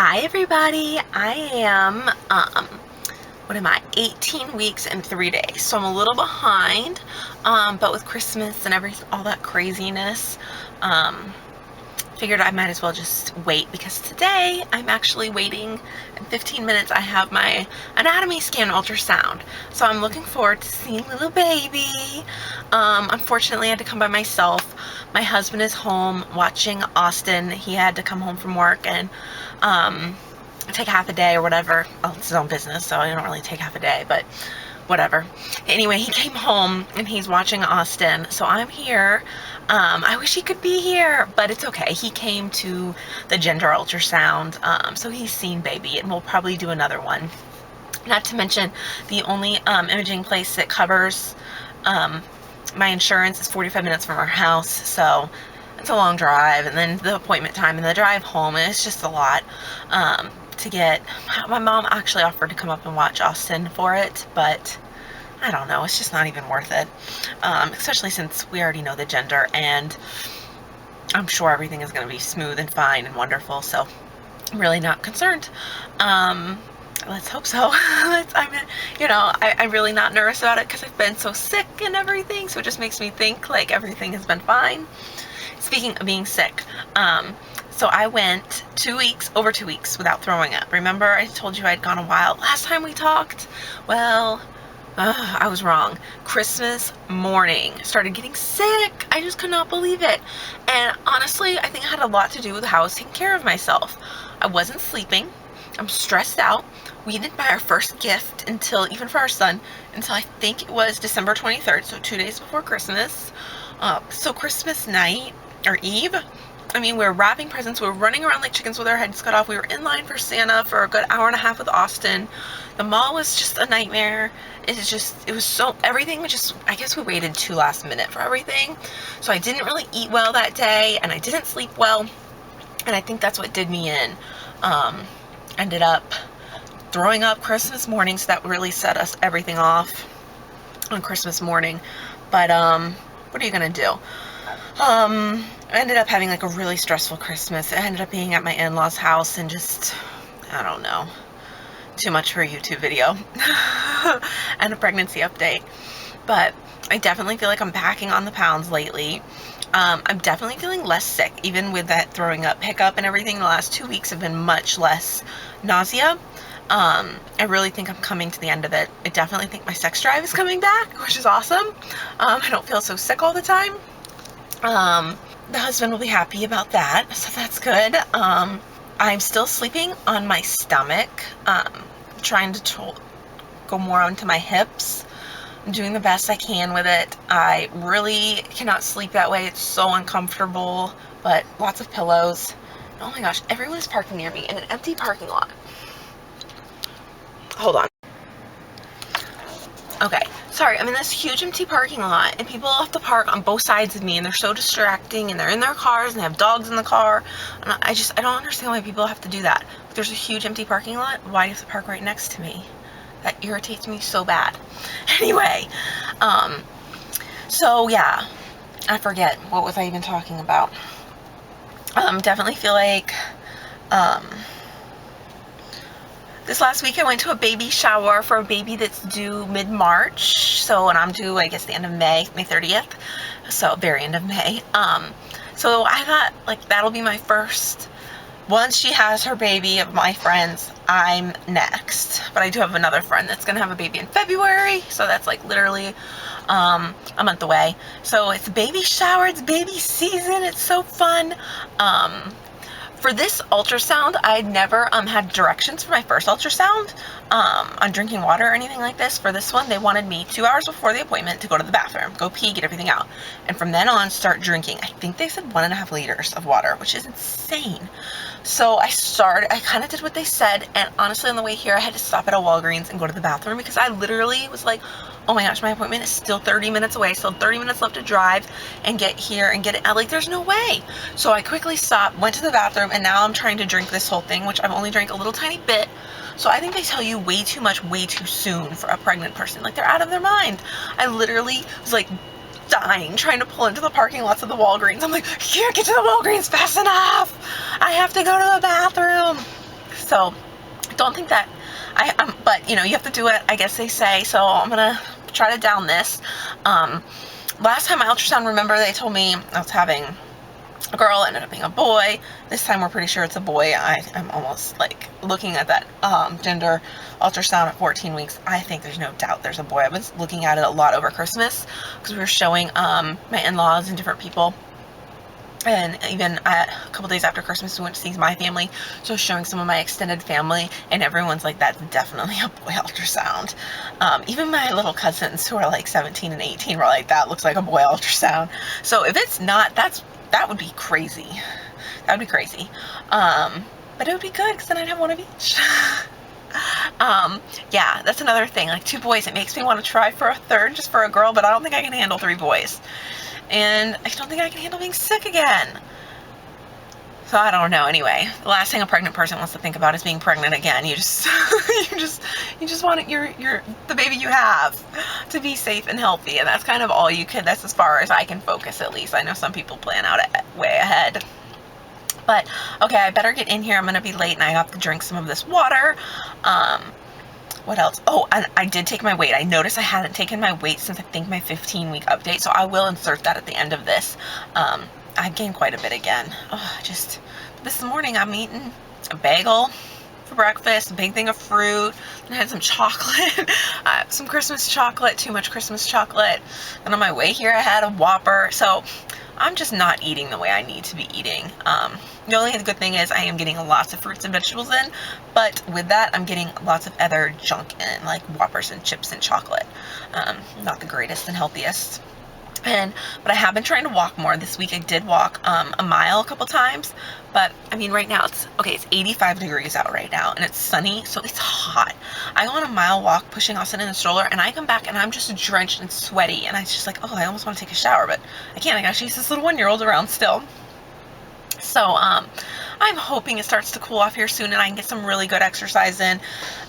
Hi everybody, I am, what am I, 18 weeks and 3 days, so I'm a little behind, but with Christmas and all that craziness, figured I might as well just wait, because today I'm actually waiting. In 15 minutes I have my anatomy scan ultrasound, so I'm looking forward to seeing little baby. Unfortunately I had to come by myself. My husband is home watching Austin. He had to come home from work and take half a day or whatever. Well, it's his own business, so I don't really take half a day, but whatever. Anyway, he came home and he's watching Austin, so I'm here. I wish he could be here, but it's okay. He came to the gender ultrasound, so he's seen baby, and we'll probably do another one. Not to mention, the only imaging place that covers my insurance is 45 minutes from our house, so it's a long drive, and then the appointment time and the drive home, and it's just a lot to get. My mom actually offered to come up and watch Austin for it, but I don't know, it's just not even worth it, especially since we already know the gender, and I'm sure everything is going to be smooth and fine and wonderful, so I'm really not concerned. Let's hope so. I'm really not nervous about it because I've been so sick and everything, so it just makes me think like everything has been fine. Speaking of being sick, so I went over 2 weeks without throwing up. Remember I told you I'd gone a while last time we talked? Well, I was wrong. Christmas morning, started getting sick. I just could not believe it. And honestly, I think it had a lot to do with how I was taking care of myself. I wasn't sleeping. I'm stressed out. We didn't buy our first gift even for our son, until I think it was December 23rd, so 2 days before Christmas. So Christmas night, or Eve, we were wrapping presents, we were running around like chickens with our heads cut off, we were in line for Santa for a good hour and a half with Austin. The mall was just a nightmare. Everything was just, I guess we waited too last minute for everything. So I didn't really eat well that day, and I didn't sleep well, and I think that's what did me in. Ended up throwing up Christmas morning, so that really set us everything off on Christmas morning. But, what are you gonna do? I ended up having like a really stressful Christmas. I ended up being at my in-laws' house and just, I don't know, too much for a YouTube video and a pregnancy update. But I definitely feel like I'm packing on the pounds lately. I'm definitely feeling less sick, even with that throwing up hiccup and everything. The last 2 weeks have been much less nausea. I really think I'm coming to the end of it. I definitely think my sex drive is coming back, which is awesome. I don't feel so sick all the time. The husband will be happy about that, so that's good. I'm still sleeping on my stomach, trying to go more onto my hips. I'm doing the best I can with it. I really cannot sleep that way. It's so uncomfortable, but lots of pillows. Oh my gosh, everyone's parking near me in an empty parking lot. Hold on. Okay, sorry, I'm in this huge empty parking lot, and people have to park on both sides of me, and they're so distracting, and they're in their cars, and they have dogs in the car, and I don't understand why people have to do that. If there's a huge empty parking lot, why do you have to park right next to me? That irritates me so bad. Anyway, so yeah, I forget, what was I even talking about? Definitely feel like, this last week I went to a baby shower for a baby that's due mid-March, and I'm due, I guess, the end of May 30th, so very end of May. So I thought, like, that'll be my first, once she has her baby of my friends, I'm next. But I do have another friend that's gonna have a baby in February, so that's like literally a month away. So it's baby shower, it's baby season, it's so fun. For this ultrasound, I never had directions for my first ultrasound on drinking water or anything like this. For this one, they wanted me 2 hours before the appointment to go to the bathroom, go pee, get everything out, and from then on start drinking. I think they said 1.5 liters of water, which is insane. So I kind of did what they said, and honestly on the way here I had to stop at a Walgreens and go to the bathroom, because I literally was like, oh my gosh, my appointment is still 30 minutes away, still 30 minutes left to drive and get here and get it. Like, there's no way. So I quickly stopped, went to the bathroom, and now I'm trying to drink this whole thing, which I've only drank a little tiny bit. So I think they tell you way too much, way too soon for a pregnant person. Like, they're out of their mind. I literally was like dying trying to pull into the parking lots of the Walgreens. I'm like, I can't get to the Walgreens fast enough. I have to go to the bathroom. So don't think that but you know, you have to do it, I guess they say. So I'm gonna try to down this. Last time my ultrasound, remember they told me I was having a girl, ended up being a boy. This time we're pretty sure it's a boy. I'm almost like looking at that gender ultrasound at 14 weeks. I think there's no doubt there's a boy. I was looking at it a lot over Christmas because we were showing my in-laws and different people. And even a couple days after Christmas, we went to see my family, so I was showing some of my extended family, and everyone's like, that's definitely a boy ultrasound. Even my little cousins who are like 17 and 18 were like, that looks like a boy ultrasound. So if it's not, that would be crazy. That would be crazy. But it would be good, because then I'd have one of each. Yeah, that's another thing. Like 2 boys, it makes me want to try for a third, just for a girl, but I don't think I can handle 3 boys. And I don't think I can handle being sick again. So I don't know. Anyway, the last thing a pregnant person wants to think about is being pregnant again. You just you just want the baby you have to be safe and healthy, and that's kind of all you could. That's as far as I can focus, at least. I know some people plan out way ahead. But okay, I better get in here. I'm gonna be late, and I have to drink some of this water. What else? Oh, and I did take my weight. I noticed I hadn't taken my weight since I think my 15-week update, so I will insert that at the end of this. I gained quite a bit again. Oh, just this morning I'm eating a bagel for breakfast, a big thing of fruit, and I had some chocolate, some Christmas chocolate, too much Christmas chocolate, and on my way here I had a Whopper. So I'm just not eating the way I need to be eating. The only good thing is I am getting lots of fruits and vegetables in, but with that I'm getting lots of other junk in, like Whoppers and chips and chocolate. Not the greatest and healthiest. But I have been trying to walk more. This week I did walk a mile a couple times, but I mean right now it's 85 degrees out right now, and it's sunny, so it's hot. I go on a mile walk pushing Austin in the stroller, and I come back and I'm just drenched and sweaty, and I was just like, oh, I almost want to take a shower, but I can't. I gotta chase this little 1-year-old around still. So I'm hoping it starts to cool off here soon and I can get some really good exercise in.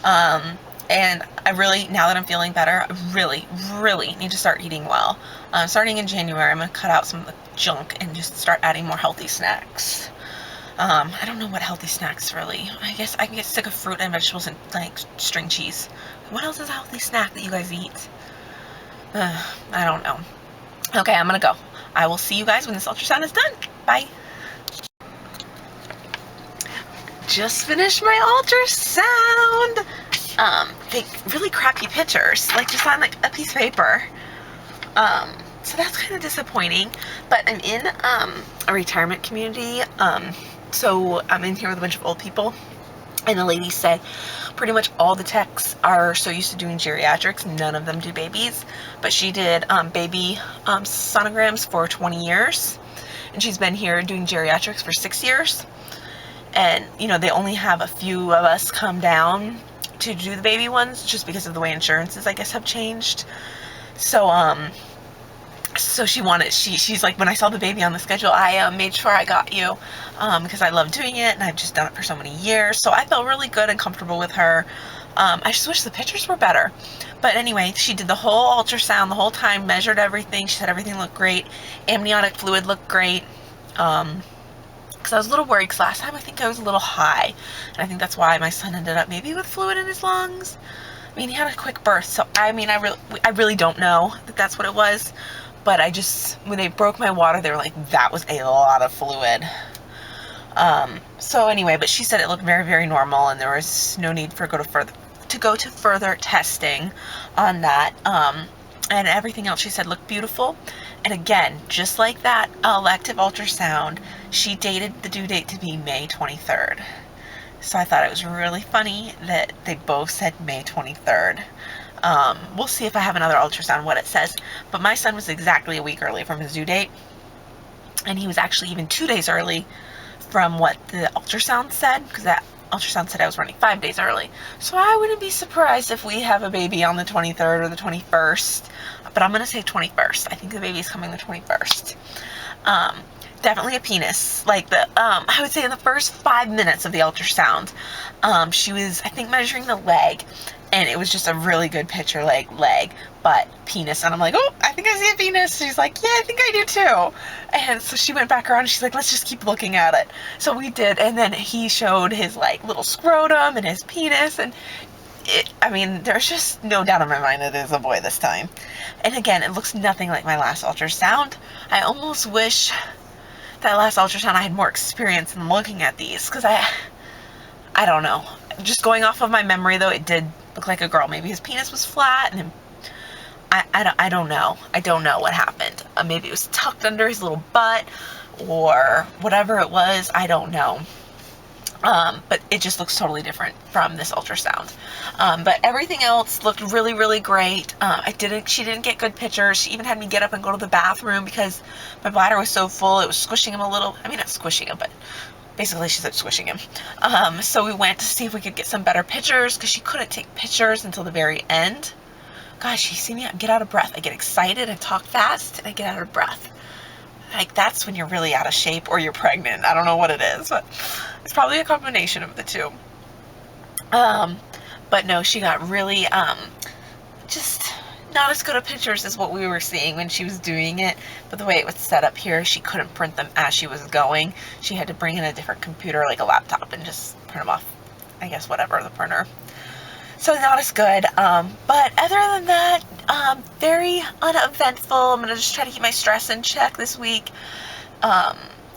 And I really, now that I'm feeling better, I really need to start eating well. Starting in January, I'm going to cut out some of the junk and just start adding more healthy snacks. I don't know what healthy snacks really. I guess I can get sick of fruit and vegetables and like string cheese. What else is a healthy snack that you guys eat? I don't know. Okay, I'm going to go. I will see you guys when this ultrasound is done. Bye. Just finished my ultrasound. They really crappy pictures, like just on like a piece of paper. So that's kind of disappointing, but I'm in a retirement community. So I'm in here with a bunch of old people, and the lady said pretty much all the techs are so used to doing geriatrics, none of them do babies, but she did baby sonograms for 20 years, and she's been here doing geriatrics for 6 years. And you know, they only have a few of us come down to do the baby ones just because of the way insurances, I guess, have changed. So so she's like, when I saw the baby on the schedule, I made sure I got you because I love doing it and I've just done it for so many years. So I felt really good and comfortable with her. I just wish the pictures were better. But anyway, she did the whole ultrasound the whole time, measured everything. She said everything looked great. Amniotic fluid looked great. Because I was a little worried, because last time I think I was a little high, and I think that's why my son ended up maybe with fluid in his lungs. I mean, he had a quick birth, so I mean, I really don't know that that's what it was, but I just, when they broke my water, they were like, that was a lot of fluid. So anyway, but she said it looked very, very normal, and there was no need for go to further testing on that. And everything else she said looked beautiful. And again, just like that elective ultrasound, she dated the due date to be May 23rd. So I thought it was really funny that they both said May 23rd. We'll see if I have another ultrasound what it says. But my son was exactly a week early from his due date. And he was actually even 2 days early from what the ultrasound said, because that ultrasound said I was running 5 days early. So I wouldn't be surprised if we have a baby on the 23rd or the 21st. But I'm going to say 21st. I think the baby's coming the 21st. Definitely a penis. Like I would say in the first 5 minutes of the ultrasound, she was, I think, measuring the leg. and it was just a really good picture, like leg, butt, penis, and I'm like, oh, I think I see a penis. She's like, yeah, I think I do too. And so she went back around and she's like, let's just keep looking at it. So we did, and then he showed his like little scrotum and his penis, and I mean, there's just no doubt in my mind that it is a boy this time. And again, it looks nothing like my last ultrasound. I almost wish that last ultrasound I had more experience in looking at these, because I don't know. Just going off of my memory though, it did look like a girl. Maybe his penis was flat, and I don't know. I don't know what happened. Maybe it was tucked under his little butt, or whatever it was. I don't know. But it just looks totally different from this ultrasound. But everything else looked really, really great. She didn't get good pictures. She even had me get up and go to the bathroom because my bladder was so full. It was squishing him a little. I mean, not squishing him, but basically she said squishing him. So we went to see if we could get some better pictures because she couldn't take pictures until the very end. Gosh, you see me get out of breath. I get excited, I talk fast, and I get out of breath. Like, that's when you're really out of shape or you're pregnant. I don't know what it is, but it's probably a combination of the two. But no, she got really, just not as good of pictures as what we were seeing when she was doing it. But the way it was set up here, she couldn't print them as she was going. She had to bring in a different computer, like a laptop, and just print them off, I guess, whatever, the printer. So not as good, but other than that, very uneventful. I'm going to just try to keep my stress in check this week,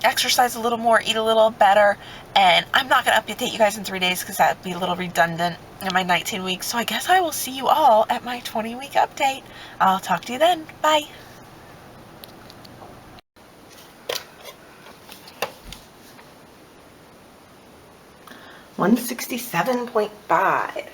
exercise a little more, eat a little better, and I'm not going to update you guys in 3 days because that would be a little redundant in my 19 weeks, so I guess I will see you all at my 20-week update. I'll talk to you then. Bye. 167.5.